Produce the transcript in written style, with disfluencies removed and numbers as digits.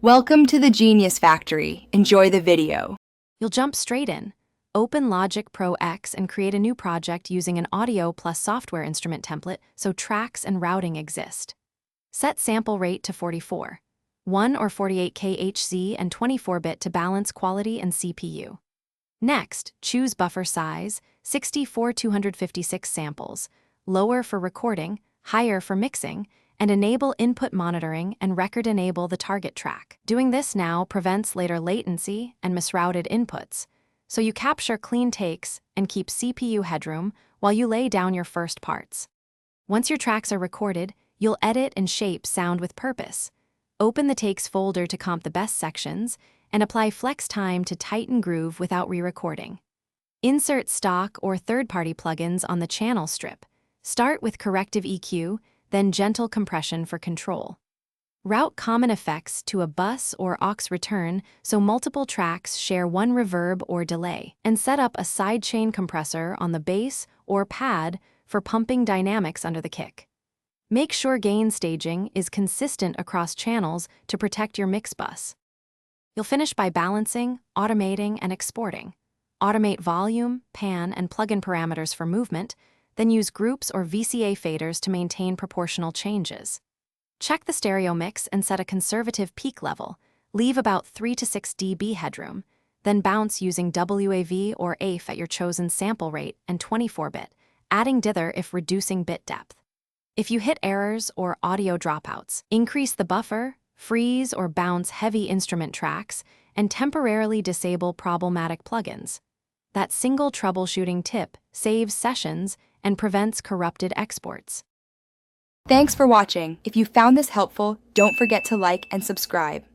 Welcome to the Genius Factory. Enjoy the video. You'll jump straight in. Open Logic Pro X and create a new project using an audio plus software instrument template so tracks and routing exist. Set sample rate to 44, 1 or 48K HZ and 24-bit to balance quality and CPU. Next, choose buffer size, 64-256 samples, lower for recording, higher for mixing, and enable input monitoring and record enable the target track. Doing this now prevents later latency and misrouted inputs, so you capture clean takes and keep CPU headroom while you lay down your first parts. Once your tracks are recorded, you'll edit and shape sound with purpose. Open the takes folder to comp the best sections and apply flex time to tighten groove without re-recording. Insert stock or third-party plugins on the channel strip. Start with corrective EQ, then gentle compression for control. Route common effects to a bus or aux return so multiple tracks share one reverb or delay, and set up a sidechain compressor on the bass or pad for pumping dynamics under the kick. Make sure gain staging is consistent across channels to protect your mix bus. You'll finish by balancing, automating, and exporting. Automate volume, pan, and plugin parameters for movement, then use groups or VCA faders to maintain proportional changes. Check the stereo mix and set a conservative peak level. Leave about 3 to 6 dB headroom, then bounce using WAV or AF at your chosen sample rate and 24-bit, adding dither if reducing bit depth. If you hit errors or audio dropouts, increase the buffer, freeze or bounce heavy instrument tracks, and temporarily disable problematic plugins. That single troubleshooting tip saves sessions and prevents corrupted exports. Thanks for watching. If you found this helpful, don't forget to like and subscribe.